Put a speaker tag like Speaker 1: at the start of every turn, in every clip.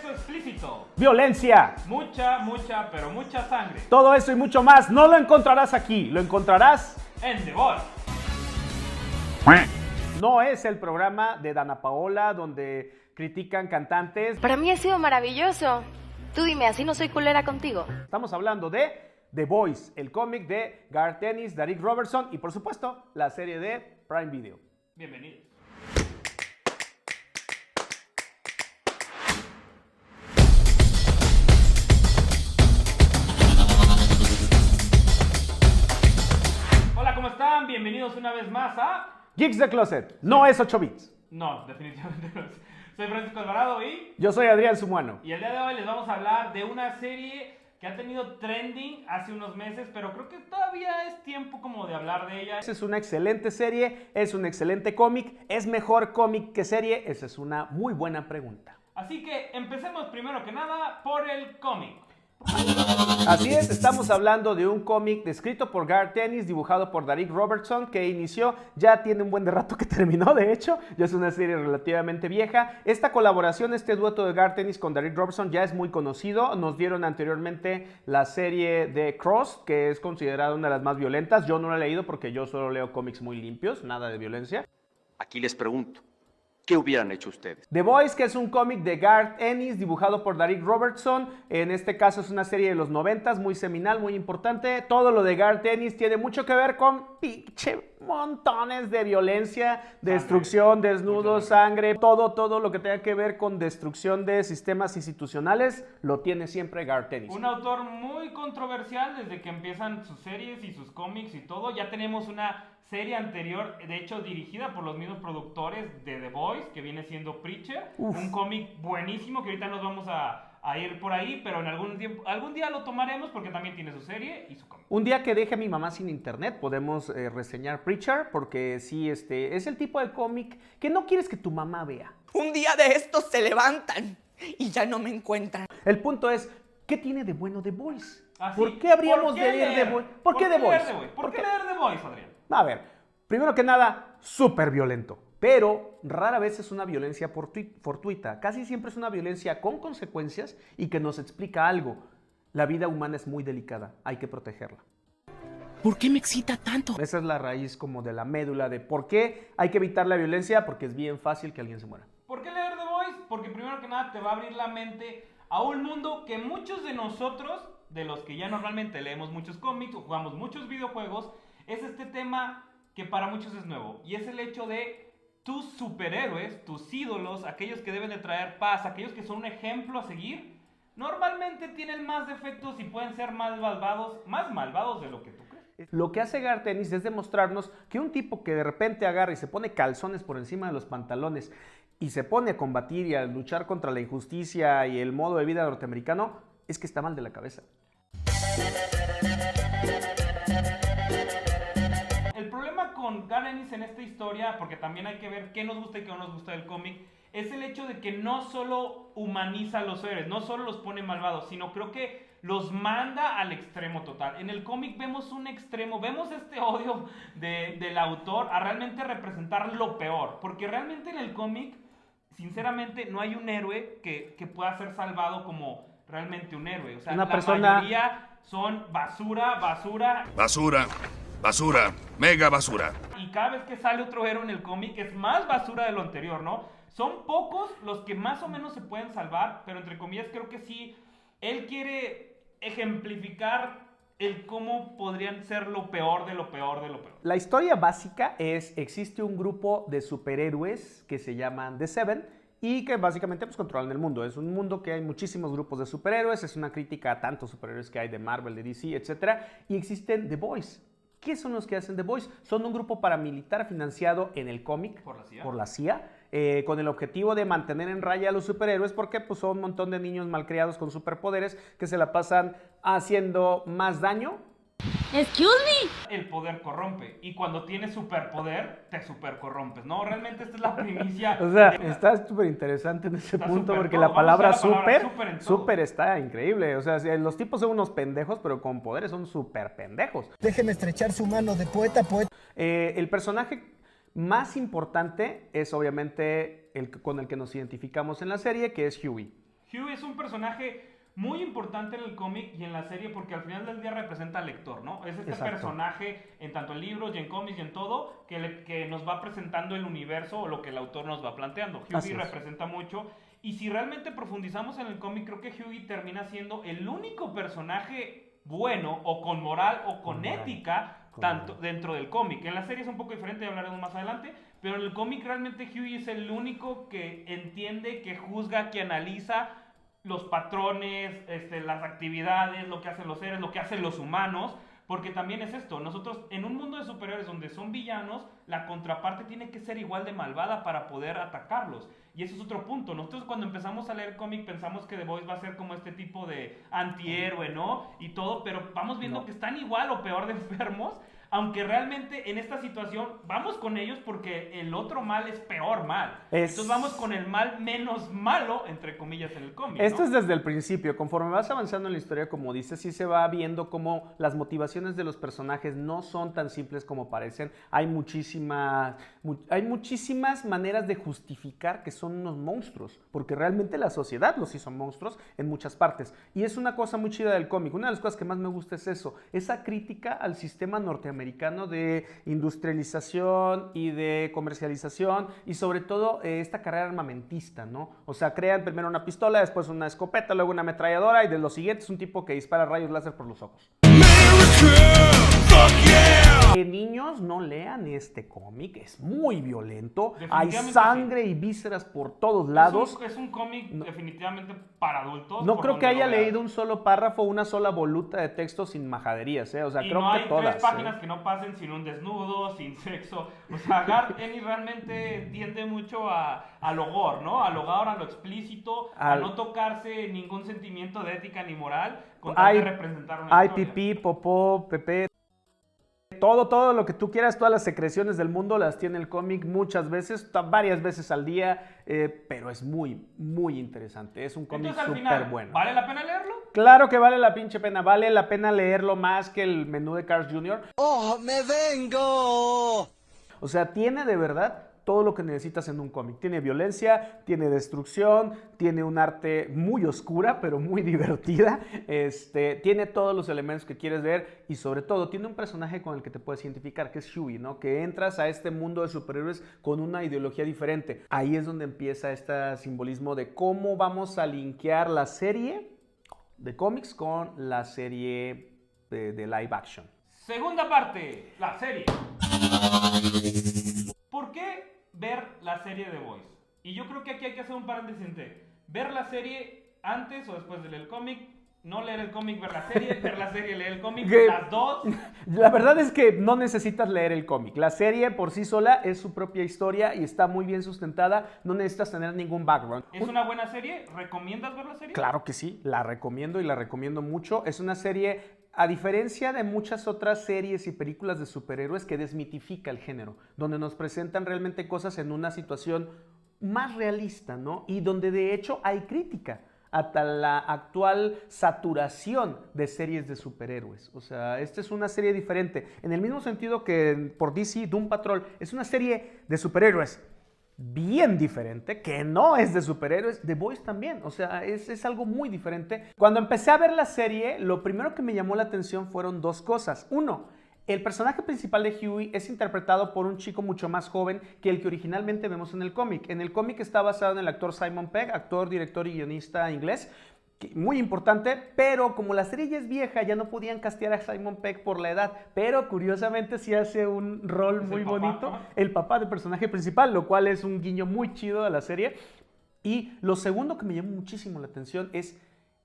Speaker 1: Sexo explícito.
Speaker 2: Violencia.
Speaker 1: Mucha, pero mucha sangre.
Speaker 2: Todo eso y mucho más no lo encontrarás aquí. Lo encontrarás
Speaker 1: En The Voice.
Speaker 2: No es el programa de Dana Paola donde critican cantantes.
Speaker 3: Para mí ha sido maravilloso. Tú dime, así no soy culera contigo.
Speaker 2: Estamos hablando de The Voice, el cómic de Garth Ennis, Darick Robertson y por supuesto la serie de Prime Video.
Speaker 1: Bienvenidos. Hola, ¿cómo están? Bienvenidos una vez más a...
Speaker 2: Geeks the Closet, no es 8 bits.
Speaker 1: No, definitivamente no es. Soy Francisco Alvarado y...
Speaker 2: Yo soy Adrián Zumuano.
Speaker 1: Y el día de hoy les vamos a hablar de una serie que ha tenido trending hace unos meses, pero creo que todavía es tiempo como de hablar de ella.
Speaker 2: Es una excelente serie, es un excelente cómic, ¿es mejor cómic que serie? Esa es una muy buena pregunta.
Speaker 1: Así que empecemos primero que nada por el cómic.
Speaker 2: Así es, estamos hablando de un cómic escrito por Garth Ennis, dibujado por Darick Robertson, que inició, ya tiene un buen de rato que terminó, de hecho, ya es una serie relativamente vieja. Esta colaboración, este dueto de Garth Ennis con Darick Robertson ya es muy conocido. Nos dieron anteriormente la serie de Cross, que es considerada una de las más violentas. Yo no la he leído porque yo solo leo cómics muy limpios, nada de violencia.
Speaker 4: Aquí les pregunto, ¿qué hubieran hecho ustedes?
Speaker 2: The Voice, que es un cómic de Garth Ennis, dibujado por Darick Robertson. En este caso es una serie de los 90s, muy seminal, muy importante. Todo lo de Garth Ennis tiene mucho que ver con pinche montones de violencia, destrucción, desnudos, sangre. Todo lo que tenga que ver con destrucción de sistemas institucionales lo tiene siempre Garth Ennis.
Speaker 1: Un autor muy controversial desde que empiezan sus series y sus cómics y todo. Ya tenemos una serie anterior, de hecho dirigida por los mismos productores de The Voice, que viene siendo Preacher.
Speaker 2: Uf.
Speaker 1: Un cómic buenísimo que ahorita nos vamos a ir por ahí, pero en algún día lo tomaremos porque también tiene su serie y su cómic.
Speaker 2: Un día que deje a mi mamá sin internet podemos reseñar Preacher, porque sí, es el tipo de cómic que no quieres que tu mamá vea.
Speaker 5: Un día de estos se levantan y ya no me encuentran.
Speaker 2: El punto es, ¿qué tiene de bueno The Voice?
Speaker 1: Así,
Speaker 2: ¿Por qué habríamos
Speaker 1: ¿por qué
Speaker 2: de leer
Speaker 1: leer?
Speaker 2: The Voice? ¿Por qué The Voice?
Speaker 1: ¿Por qué leer The Voice, Adrián?
Speaker 2: A ver, primero que nada, súper violento. Pero rara vez es una violencia fortuita. Casi siempre es una violencia con consecuencias y que nos explica algo. La vida humana es muy delicada, hay que protegerla.
Speaker 5: ¿Por qué me excita tanto?
Speaker 2: Esa es la raíz como de la médula de por qué hay que evitar la violencia, porque es bien fácil que alguien se muera.
Speaker 1: ¿Por qué leer The Voice? Porque primero que nada te va a abrir la mente a un mundo que muchos de nosotros, de los que ya normalmente leemos muchos cómics o jugamos muchos videojuegos, es este tema que para muchos es nuevo. Y es el hecho de tus superhéroes, tus ídolos, aquellos que deben de traer paz, aquellos que son un ejemplo a seguir, normalmente tienen más defectos y pueden ser más malvados de lo que tú crees.
Speaker 2: Lo que hace Garth Ennis es demostrarnos que un tipo que de repente agarra y se pone calzones por encima de los pantalones y se pone a combatir y a luchar contra la injusticia y el modo de vida norteamericano, es que está mal de la cabeza.
Speaker 1: El problema con Garth Ennis en esta historia, porque también hay que ver qué nos gusta y qué no nos gusta del cómic, es el hecho de que no solo humaniza a los héroes, no solo los pone malvados, sino creo que los manda al extremo total. En el cómic vemos un extremo, vemos este odio del autor a realmente representar lo peor, porque realmente en el cómic, sinceramente, no hay un héroe que pueda ser salvado como realmente un héroe. O sea,
Speaker 2: Una
Speaker 1: la
Speaker 2: persona...
Speaker 1: mayoría son basura.
Speaker 6: Basura, mega basura.
Speaker 1: Y cada vez que sale otro héroe en el cómic es más basura de lo anterior, ¿no? Son pocos los que más o menos se pueden salvar, pero entre comillas creo que sí, él quiere ejemplificar el cómo podrían ser lo peor de lo peor de lo peor.
Speaker 2: La historia básica es, existe un grupo de superhéroes que se llaman The Seven y que básicamente pues controlan el mundo. Es un mundo que hay muchísimos grupos de superhéroes, es una crítica a tantos superhéroes que hay de Marvel, de DC, etc. Y existen The Boys. ¿Qué son los que hacen The Boys? Son un grupo paramilitar financiado en el cómic por la CIA, con el objetivo de mantener en raya a los superhéroes porque pues, son un montón de niños malcriados con superpoderes que se la pasan haciendo más daño.
Speaker 3: Excuse me.
Speaker 1: El poder corrompe y cuando tienes superpoder te supercorrompes, ¿no? Realmente esta es la primicia.
Speaker 2: O sea, está súper interesante en ese
Speaker 1: Está
Speaker 2: punto
Speaker 1: súper
Speaker 2: porque
Speaker 1: todo.
Speaker 2: la palabra
Speaker 1: Vamos a usar la palabra
Speaker 2: súper
Speaker 1: súper en todo.
Speaker 2: súper está increíble. O sea, los tipos son unos pendejos, pero con poderes son súper pendejos.
Speaker 7: Déjeme estrechar su mano de poeta a poeta.
Speaker 2: El personaje más importante es obviamente el con el que nos identificamos en la serie, que es Huey.
Speaker 1: Huey es un personaje muy importante en el cómic y en la serie porque al final del día representa al lector, ¿no? Es este
Speaker 2: Exacto.
Speaker 1: personaje en tanto en libros y en cómics y en todo que nos va presentando el universo o lo que el autor nos va planteando.
Speaker 2: Así
Speaker 1: Huey
Speaker 2: es.
Speaker 1: representa mucho y si realmente profundizamos en el cómic, creo que Huey termina siendo el único personaje bueno o con moral o con
Speaker 2: moral.
Speaker 1: ética
Speaker 2: Con
Speaker 1: tanto
Speaker 2: moral.
Speaker 1: dentro del cómic. En la serie es un poco diferente, ya hablaremos más adelante, pero en el cómic realmente Huey es el único que entiende, que juzga, que analiza los patrones, las actividades, lo que hacen los seres, lo que hacen los humanos, porque también es esto, nosotros en un mundo de superhéroes donde son villanos, la contraparte tiene que ser igual de malvada para poder atacarlos. Y ese es otro punto. Nosotros cuando empezamos a leer el cómic pensamos que The Voice va a ser como este tipo de antihéroe, ¿no? Y todo, pero vamos viendo
Speaker 2: No.
Speaker 1: que están igual o peor de enfermos, aunque realmente en esta situación vamos con ellos porque el otro mal es peor mal. Entonces vamos con el mal menos malo, entre comillas, en el cómic, ¿no?
Speaker 2: Esto es desde el principio. Conforme vas avanzando en la historia, como dices, sí se va viendo cómo las motivaciones de los personajes no son tan simples como parecen. Hay muchísimas maneras de justificar que son unos monstruos, porque realmente la sociedad los hizo monstruos en muchas partes. Y es una cosa muy chida del cómic. Una de las cosas que más me gusta es eso, esa crítica al sistema norteamericano de industrialización y de comercialización y sobre todo esta carrera armamentista, ¿no? O sea, crean primero una pistola, después una escopeta, luego una ametralladora y de los siguientes un tipo que dispara rayos láser por los ojos. Que niños no lean este cómic, es muy violento, hay
Speaker 1: Definitivamente
Speaker 2: sangre y vísceras por todos lados.
Speaker 1: Es un cómic definitivamente para adultos.
Speaker 2: No
Speaker 1: por
Speaker 2: creo que
Speaker 1: donde
Speaker 2: haya
Speaker 1: lo veas.
Speaker 2: leído un solo párrafo, una sola voluta de texto sin majaderías, ¿eh? O sea,
Speaker 1: Y
Speaker 2: creo
Speaker 1: no
Speaker 2: que
Speaker 1: hay
Speaker 2: todas.
Speaker 1: tres páginas que no pasen sin un desnudo, sin sexo. O sea, Garth Ennis realmente tiende mucho a lo gore, ¿no? A lo gore, a lo explícito, a no tocarse ningún sentimiento de ética ni moral con tal de representar una
Speaker 2: Hay
Speaker 1: historia.
Speaker 2: pipí, popó, pepe. Todo lo que tú quieras, todas las secreciones del mundo las tiene el cómic muchas veces, varias veces al día, pero es muy, muy interesante. Es un cómic
Speaker 1: Entonces, al
Speaker 2: súper
Speaker 1: final,
Speaker 2: bueno.
Speaker 1: ¿vale la pena leerlo?
Speaker 2: Claro que vale la pinche pena, vale la pena leerlo más que el menú de Carl Jr.
Speaker 7: ¡Oh, me vengo!
Speaker 2: O sea, tiene de verdad todo lo que necesitas en un cómic. Tiene violencia, tiene destrucción, tiene un arte muy oscura, pero muy divertida. Tiene todos los elementos que quieres ver y sobre todo tiene un personaje con el que te puedes identificar, que es Huey, ¿no? Que entras a este mundo de superhéroes con una ideología diferente. Ahí es donde empieza este simbolismo de cómo vamos a linkear la serie de cómics con la serie de live action.
Speaker 1: Segunda parte, la serie. ¿Por qué ver la serie de Voice? Y yo creo que aquí hay que hacer un paréntesis entre ver la serie antes o después de leer el cómic, no leer el cómic, ver la serie, leer el cómic, las dos.
Speaker 2: La verdad es que no necesitas leer el cómic. La serie por sí sola es su propia historia y está muy bien sustentada. No necesitas tener ningún background.
Speaker 1: ¿Es una buena serie? ¿Recomiendas ver la serie?
Speaker 2: Claro que sí, la recomiendo y la recomiendo mucho. Es una serie, a diferencia de muchas otras series y películas de superhéroes, que desmitifica el género, donde nos presentan realmente cosas en una situación más realista, ¿no? Y donde de hecho hay crítica hasta la actual saturación de series de superhéroes. O sea, esta es una serie diferente. En el mismo sentido que por DC, Doom Patrol es una serie de superhéroes bien diferente, que no es de superhéroes. The Voice también, o sea, es algo muy diferente. Cuando empecé a ver la serie, lo primero que me llamó la atención fueron dos cosas. Uno, el personaje principal de Huey es interpretado por un chico mucho más joven que el que originalmente vemos en el cómic. En el cómic está basado en el actor Simon Pegg, actor, director y guionista inglés, muy importante, pero como la serie ya es vieja, ya no podían castear a Simon Pegg por la edad, pero curiosamente sí hace un rol muy bonito, el papá del personaje principal, lo cual es un guiño muy chido a la serie. Y lo segundo que me llamó muchísimo la atención es,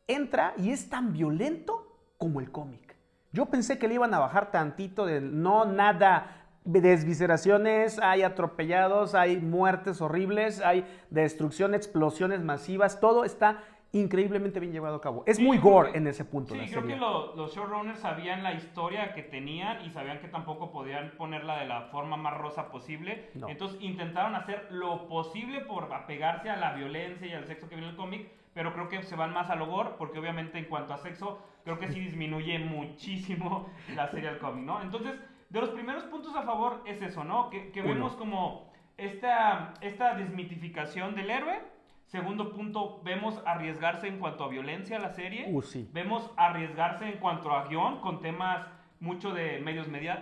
Speaker 2: entra y es tan violento como el cómic. Yo pensé que le iban a bajar tantito de no nada, desvisceraciones, hay atropellados, hay muertes horribles, hay destrucción, explosiones masivas, todo está increíblemente bien llevado a cabo. Es muy gore en ese punto.
Speaker 1: Sí,
Speaker 2: la
Speaker 1: creo
Speaker 2: serie.
Speaker 1: que los showrunners sabían la historia que tenían y sabían que tampoco podían ponerla de la forma más rosa posible.
Speaker 2: No.
Speaker 1: Entonces intentaron hacer lo posible por apegarse a la violencia y al sexo que viene en el cómic, pero creo que se van más a lo gore porque obviamente en cuanto a sexo, creo que sí disminuye muchísimo la serie del cómic, ¿no? Entonces, de los primeros puntos a favor es eso, ¿no? Que vemos como esta desmitificación del héroe. Segundo punto, vemos arriesgarse en cuanto a violencia la serie.
Speaker 2: Sí.
Speaker 1: Vemos arriesgarse en cuanto a guión, con temas mucho de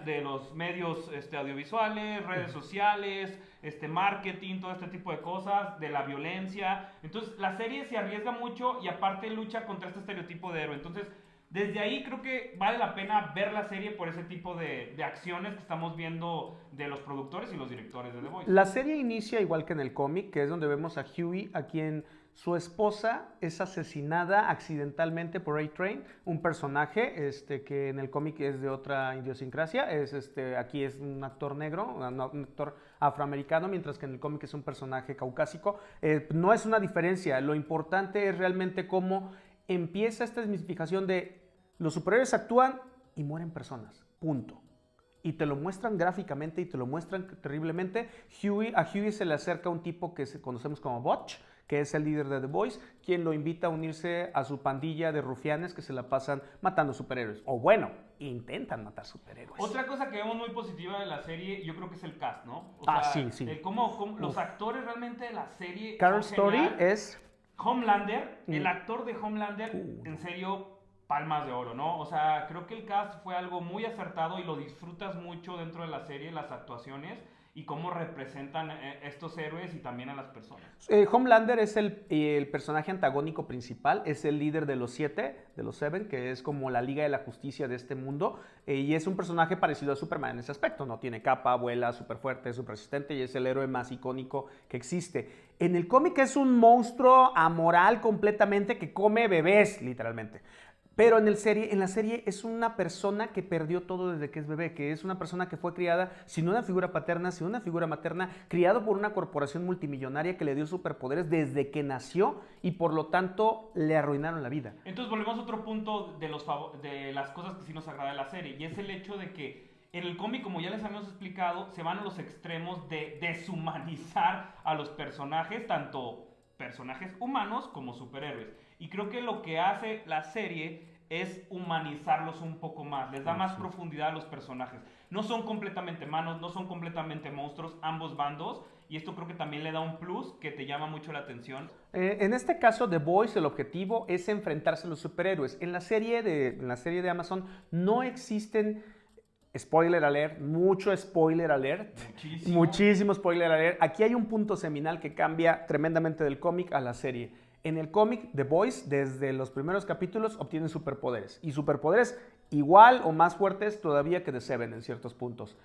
Speaker 1: de los medios audiovisuales, redes sociales, marketing, todo este tipo de cosas, de la violencia. Entonces, la serie se arriesga mucho y aparte lucha contra este estereotipo de héroe. Entonces, desde ahí creo que vale la pena ver la serie por ese tipo de acciones que estamos viendo de los productores y los directores de The Voice.
Speaker 2: La serie inicia igual que en el cómic, que es donde vemos a Huey, a quien su esposa es asesinada accidentalmente por A-Train, un personaje que en el cómic es de otra idiosincrasia, aquí es un actor negro, un actor afroamericano, mientras que en el cómic es un personaje caucásico. No es una diferencia, lo importante es realmente cómo empieza esta desmitificación de los superhéroes actúan y mueren personas, punto. Y te lo muestran gráficamente y te lo muestran terriblemente. A Huey se le acerca un tipo que conocemos como Butch, que es el líder de The Boys, quien lo invita a unirse a su pandilla de rufianes que se la pasan matando superhéroes. O bueno, intentan matar superhéroes.
Speaker 1: Otra cosa que vemos muy positiva de la serie, yo creo que es el cast, ¿no?
Speaker 2: Sí.
Speaker 1: Cómo los actores realmente de la serie
Speaker 2: Carol
Speaker 1: son
Speaker 2: Story
Speaker 1: genial.
Speaker 2: es...
Speaker 1: Homelander, el actor de Homelander, en serio, palmas de oro, ¿no? O sea, creo que el cast fue algo muy acertado y lo disfrutas mucho dentro de la serie, las actuaciones y cómo representan estos héroes y también a las personas.
Speaker 2: Homelander es el personaje antagónico principal, es el líder de los Seven, que es como la Liga de la Justicia de este mundo, y es un personaje parecido a Superman en ese aspecto, no tiene capa, vuela, súper fuerte, súper resistente, y es el héroe más icónico que existe. En el cómic es un monstruo amoral completamente que come bebés, literalmente. Pero en la serie es una persona que perdió todo desde que es bebé, que es una persona que fue criada sin una figura paterna, sin una figura materna, criado por una corporación multimillonaria que le dio superpoderes desde que nació y por lo tanto le arruinaron la vida.
Speaker 1: Entonces volvemos a otro punto de las cosas que sí nos agrada de la serie, y es el hecho de que en el cómic, como ya les habíamos explicado, se van a los extremos de deshumanizar a los personajes, tanto personajes humanos como superhéroes. Y creo que lo que hace la serie es humanizarlos un poco más, les da más profundidad a los personajes. No son completamente malos, no son completamente monstruos, ambos bandos, y esto creo que también le da un plus que te llama mucho la atención.
Speaker 2: En este caso, The Boys, el objetivo es enfrentarse a los superhéroes. En la serie de Amazon no existen... Spoiler alert, mucho spoiler alert. Muchísimo spoiler alert. Aquí hay un punto seminal que cambia tremendamente del cómic a la serie. En el cómic, The Boys, desde los primeros capítulos, obtienen superpoderes. Y superpoderes igual o más fuertes todavía que The Seven en ciertos puntos.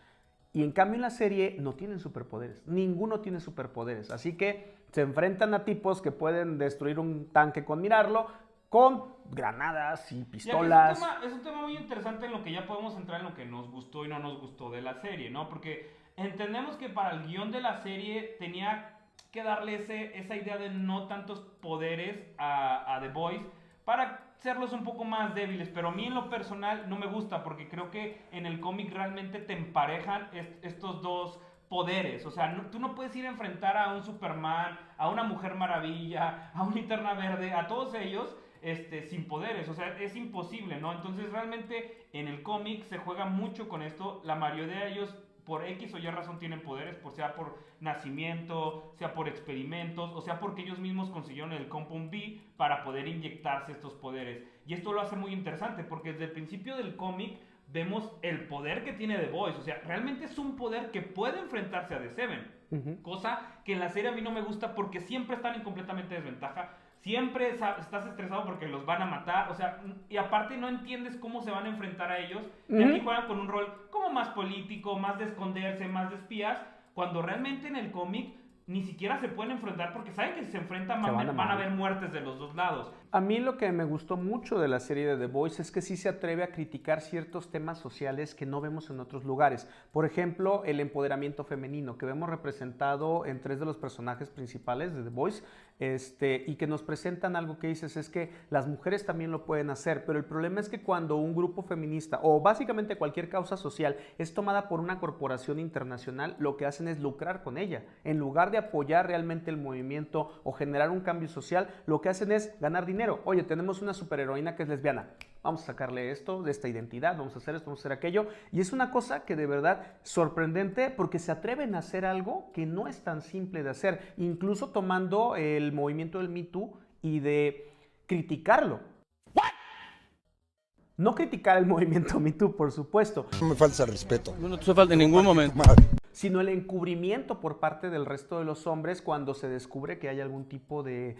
Speaker 2: Y en cambio en la serie no tienen superpoderes. Ninguno tiene superpoderes. Así que se enfrentan a tipos que pueden destruir un tanque con mirarlo, con granadas y pistolas.
Speaker 1: Es un tema muy interesante en lo que ya podemos entrar en lo que nos gustó y no nos gustó de la serie, ¿no? Porque entendemos que para el guión de la serie tenía que darle esa idea de no tantos poderes a The Boys para hacerlos un poco más débiles, pero a mí en lo personal no me gusta porque creo que en el cómic realmente te emparejan estos dos poderes. O sea, tú no puedes ir a enfrentar a un Superman, a una Mujer Maravilla, a un Linterna Verde, a todos ellos sin poderes, o sea, es imposible, ¿no? Entonces realmente en el cómic se juega mucho con esto, la mayoría de ellos por X o Y razón tienen poderes, sea por nacimiento, sea por experimentos, o sea porque ellos mismos consiguieron el Compound V para poder inyectarse estos poderes. Y esto lo hace muy interesante porque desde el principio del cómic vemos el poder que tiene The Boys, o sea, realmente es un poder que puede enfrentarse a The Seven, cosa que en la serie a mí no me gusta porque siempre están en completamente desventaja. Siempre estás estresado porque los van a matar, o sea, y aparte no entiendes cómo se van a enfrentar a ellos. Y aquí juegan con un rol como más político, más de esconderse, más de espías, cuando realmente en el cómic ni siquiera se pueden enfrentar porque saben que si se enfrentan van a haber muertes de los dos lados.
Speaker 2: A mí lo que me gustó mucho de la serie de The Boys es que sí se atreve a criticar ciertos temas sociales que no vemos en otros lugares. Por ejemplo, el empoderamiento femenino, que vemos representado en 3 de los personajes principales de The Boys, y que nos presentan algo que dices es que las mujeres también lo pueden hacer, pero el problema es que cuando un grupo feminista o básicamente cualquier causa social es tomada por una corporación internacional, lo que hacen es lucrar con ella. En lugar de apoyar realmente el movimiento o generar un cambio social, lo que hacen es ganar dinero. Oye, tenemos una superheroína que es lesbiana, vamos a sacarle esto, de esta identidad, vamos a hacer esto, vamos a hacer aquello. Y es una cosa que de verdad sorprendente porque se atreven a hacer algo que no es tan simple de hacer, incluso tomando el del movimiento del Me Too y de criticarlo. No criticar el movimiento Me Too, por supuesto.
Speaker 7: No me falta respeto.
Speaker 6: No te hace falta en ningún momento.
Speaker 2: Sino el encubrimiento por parte del resto de los hombres cuando se descubre que hay algún tipo de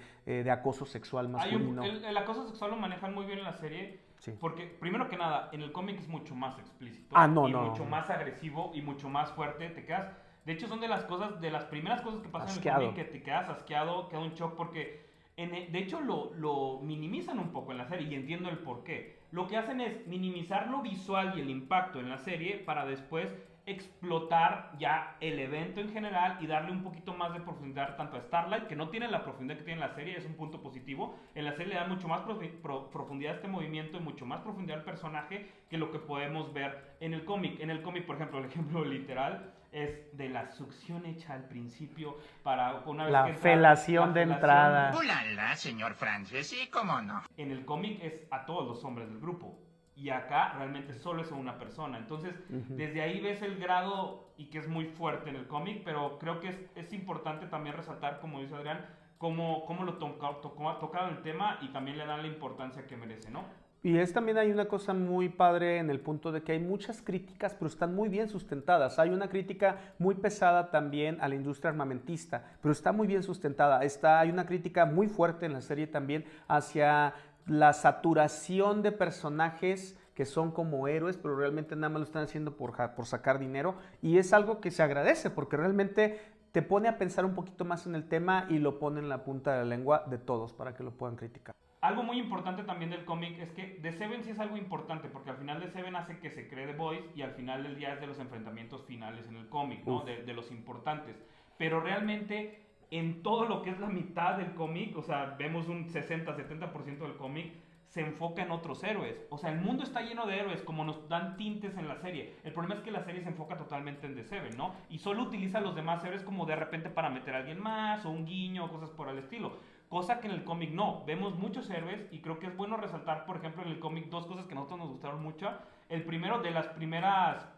Speaker 2: acoso sexual masculino.
Speaker 1: El acoso sexual lo manejan muy bien en la serie,
Speaker 2: Sí.
Speaker 1: porque primero que nada, en el cómic es mucho más explícito, mucho más agresivo y mucho más fuerte. Te quedas, de hecho son de las primeras cosas que pasan
Speaker 2: Asqueado.
Speaker 1: en el cómic, que te quedas asqueado, queda un shock porque de hecho lo minimizan un poco en la serie y entiendo el por qué. Lo que hacen es minimizar lo visual y el impacto en la serie para después explotar ya el evento en general y darle un poquito más de profundidad tanto a Starlight, que no tiene la profundidad que tiene la serie, es un punto positivo. En la serie le da mucho más profundidad a este movimiento y mucho más profundidad al personaje que lo que podemos ver en el cómic. En el cómic, por ejemplo, el ejemplo literal es de la succión hecha al principio para una vez
Speaker 2: La
Speaker 1: que
Speaker 2: felación de entrada.
Speaker 8: ¡Ulala, señor Francis! Sí, cómo no.
Speaker 1: En el cómic es a todos los hombres del grupo. Y acá realmente solo es a una persona. Entonces, desde ahí ves el grado y que es muy fuerte en el cómic, pero creo que es importante también resaltar, como dice Adrián, cómo lo tocaron el tema y también le dan la importancia que merece, ¿no?
Speaker 2: Y también hay una cosa muy padre en el punto de que hay muchas críticas, pero están muy bien sustentadas. Hay una crítica muy pesada también a la industria armamentista, pero está muy bien sustentada. Hay una crítica muy fuerte en la serie también hacia la saturación de personajes que son como héroes, pero realmente nada más lo están haciendo por sacar dinero, y es algo que se agradece porque realmente te pone a pensar un poquito más en el tema y lo pone en la punta de la lengua de todos para que lo puedan criticar.
Speaker 1: Algo muy importante también del cómic es que The Seven sí es algo importante, porque al final The Seven hace que se cree The Boys y al final del día es de los enfrentamientos finales en el cómic, ¿no? De los importantes. Pero realmente en todo lo que es la mitad del cómic, o sea, vemos un 60-70% del cómic, se enfoca en otros héroes. O sea, el mundo está lleno de héroes, como nos dan tintes en la serie. El problema es que la serie se enfoca totalmente en The Seven, ¿no? Y solo utiliza a los demás héroes como de repente para meter a alguien más, o un guiño, o cosas por el estilo. Cosa que en el cómic no. Vemos muchos héroes y creo que es bueno resaltar, por ejemplo, en el cómic dos cosas que a nosotros nos gustaron mucho. El primero, de las primeras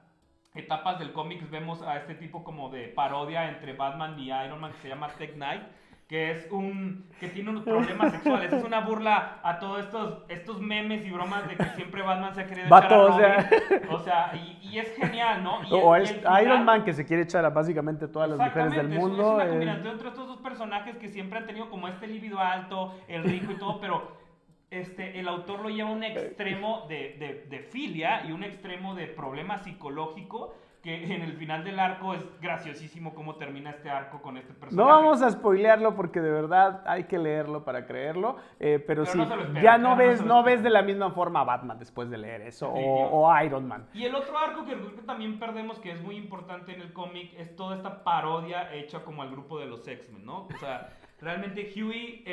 Speaker 1: etapas del cómic, vemos a este tipo como de parodia entre Batman y Iron Man que se llama Tech Knight, que tiene unos problemas sexuales. Es una burla a todos estos memes y bromas de que siempre Batman se ha querido echar a Robin. O sea, y es genial, ¿no?
Speaker 2: O es Iron Man que se quiere echar a básicamente todas las mujeres del mundo.
Speaker 1: Es una combinación entre estos dos personajes que siempre han tenido como este libido alto, el rico y todo, pero el autor lo lleva a un extremo de filia y un extremo de problema psicológico que en el final del arco es graciosísimo cómo termina este arco con este personaje.
Speaker 2: No vamos a spoilearlo porque de verdad hay que leerlo para creerlo, pero sí,
Speaker 1: no se lo espera,
Speaker 2: ya
Speaker 1: no
Speaker 2: ves de la misma forma a Batman después de leer eso, o Iron Man.
Speaker 1: Y el otro arco que creo que también perdemos, que es muy importante en el cómic, es toda esta parodia hecha como al grupo de los X-Men, ¿no? O sea, realmente Huey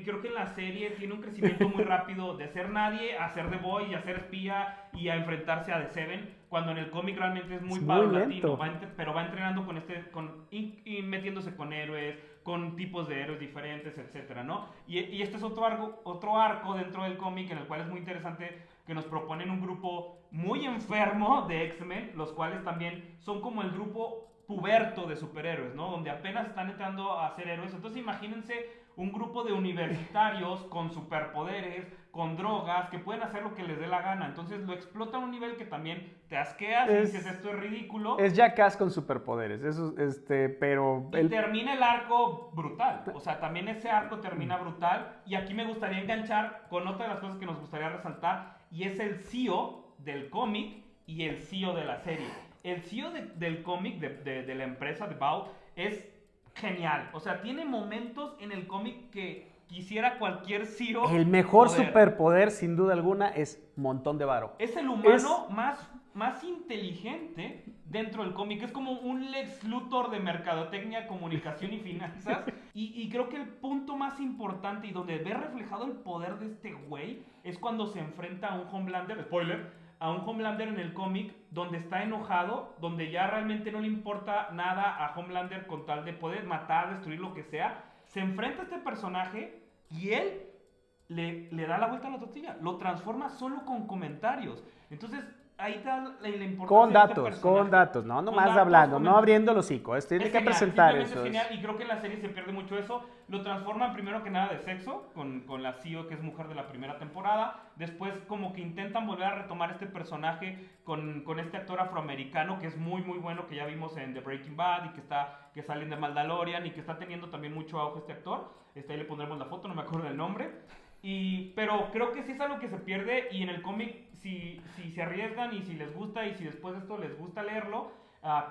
Speaker 1: creo que en la serie tiene un crecimiento muy rápido de ser nadie a ser The Boy y a ser espía y a enfrentarse a The Seven, cuando en el cómic realmente es muy paulatino, pero va entrenando y metiéndose con héroes, con tipos de héroes diferentes, etcétera, ¿no? Y este es otro arco dentro del cómic en el cual es muy interesante, que nos proponen un grupo muy enfermo de X-Men, los cuales también son como el grupo puberto de superhéroes, ¿no? Donde apenas están entrando a ser héroes. Entonces imagínense un grupo de universitarios con superpoderes, con drogas, que pueden hacer lo que les dé la gana. Entonces lo explotan a un nivel que también te asqueas y dices, esto es ridículo.
Speaker 2: Es Jackass con superpoderes, eso, pero...
Speaker 1: Y termina el arco brutal. O sea, también ese arco termina brutal. Y aquí me gustaría enganchar con otra de las cosas que nos gustaría resaltar, y es el CEO del cómic y el CEO de la serie. El CEO del cómic, de la empresa de Bow, es genial. O sea, tiene momentos en el cómic que quisiera cualquier CEO.
Speaker 2: El mejor superpoder, sin duda alguna, es montón de varo.
Speaker 1: Es el humano más inteligente dentro del cómic. Es como un Lex Luthor de mercadotecnia, comunicación y finanzas. Y creo que el punto más importante y donde ve reflejado el poder de este güey es cuando se enfrenta a un Homelander, spoiler, a un Homelander en el cómic, donde está enojado, donde ya realmente no le importa nada a Homelander con tal de poder matar, destruir lo que sea. Se enfrenta a este personaje y él le da la vuelta a la tortilla, lo transforma solo con comentarios. Entonces ahí está la importancia
Speaker 2: Con
Speaker 1: de este
Speaker 2: datos,
Speaker 1: personaje.
Speaker 2: no
Speaker 1: Con
Speaker 2: nomás
Speaker 1: datos,
Speaker 2: hablando,
Speaker 1: con
Speaker 2: no abriendo el hocico. Tiene
Speaker 1: Es
Speaker 2: que
Speaker 1: genial,
Speaker 2: presentar
Speaker 1: simplemente
Speaker 2: eso.
Speaker 1: es genial, y creo que en la serie se pierde mucho eso. Lo transforman primero que nada de sexo, con la CEO, que es mujer de la primera temporada. Después como que intentan volver a retomar este personaje con este actor afroamericano que es muy muy bueno, que ya vimos en The Breaking Bad y que sale en The Mandalorian y que está teniendo también mucho auge este actor. Ahí le pondremos la foto, no me acuerdo del nombre. Pero creo que sí es algo que se pierde, y en el cómic si se arriesgan y si les gusta y si después de esto les gusta leerlo,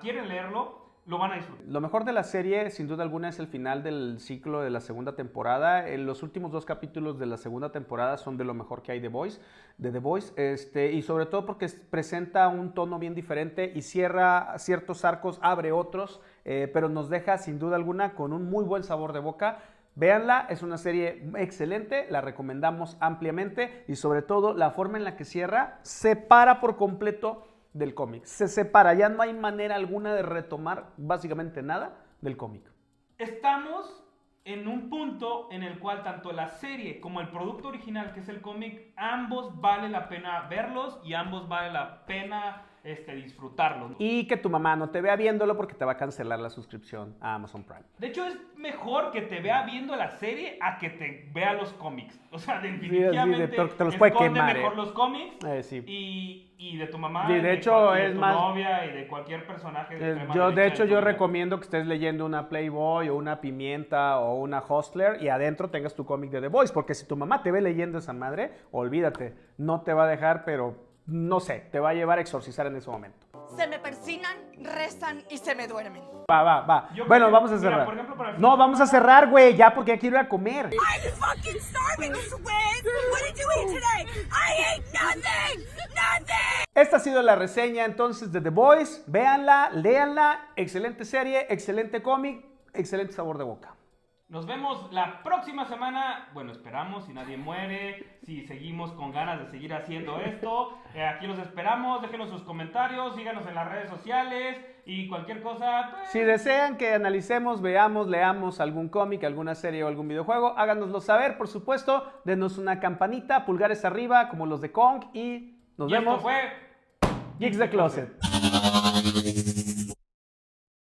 Speaker 1: quieren leerlo, lo van a disfrutar.
Speaker 2: Lo mejor de la serie, sin duda alguna, es el final del ciclo de la segunda temporada. Los últimos 2 capítulos de la segunda temporada son de lo mejor que hay de The Voice, y sobre todo porque presenta un tono bien diferente y cierra ciertos arcos, abre otros, pero nos deja sin duda alguna con un muy buen sabor de boca. Véanla, es una serie excelente, la recomendamos ampliamente, y sobre todo la forma en la que cierra separa por completo del cómic. Se separa, ya no hay manera alguna de retomar básicamente nada del cómic.
Speaker 1: Estamos en un punto en el cual tanto la serie como el producto original, que es el cómic, ambos vale la pena verlos y ambos vale la pena disfrutarlos, ¿no?
Speaker 2: Y que tu mamá no te vea viéndolo porque te va a cancelar la suscripción a Amazon Prime.
Speaker 1: De hecho, es mejor que te vea viendo la serie a que te vea los cómics. O sea, definitivamente
Speaker 2: te los puede
Speaker 1: esconde
Speaker 2: quemar,
Speaker 1: mejor los cómics.
Speaker 2: Sí.
Speaker 1: Y de tu mamá,
Speaker 2: Sí,
Speaker 1: y
Speaker 2: de hecho,
Speaker 1: y de
Speaker 2: es
Speaker 1: tu
Speaker 2: más-
Speaker 1: novia y de cualquier personaje de extrema
Speaker 2: Yo
Speaker 1: derecha de tu vida.
Speaker 2: recomiendo que estés leyendo una Playboy o una Pimienta o una Hustler y adentro tengas tu cómic de The Voice, porque si tu mamá te ve leyendo esa madre, olvídate, no te va a dejar, pero no sé, te va a llevar a exorcizar en ese momento.
Speaker 5: Se me persinan, rezan y se me duermen.
Speaker 2: Va.
Speaker 1: Yo
Speaker 2: Bueno,
Speaker 1: creo que,
Speaker 2: vamos a
Speaker 1: mira,
Speaker 2: cerrar.
Speaker 1: por ejemplo, para el fin
Speaker 2: No,
Speaker 1: de
Speaker 2: vamos a
Speaker 1: semana-
Speaker 2: cerrar, güey, ya, porque ya quiero ir a comer.
Speaker 6: I'm fucking starving, Swizz! What did you eat today? I ate nothing! Nothing!
Speaker 2: Esta ha sido la reseña entonces de The Voice. Véanla, léanla, excelente serie, excelente cómic, excelente sabor de boca.
Speaker 1: Nos vemos la próxima semana. Bueno, esperamos, si nadie muere, si seguimos con ganas de seguir haciendo esto. Aquí los esperamos. Déjenos sus comentarios, síganos en las redes sociales y cualquier cosa. Pues,
Speaker 2: Si desean que analicemos, veamos, leamos algún cómic, alguna serie o algún videojuego, háganoslo saber, por supuesto. Denos una campanita, pulgares arriba, como los de Kong, y nos
Speaker 1: y esto
Speaker 2: vemos.
Speaker 1: fue
Speaker 2: Geeks the Closet.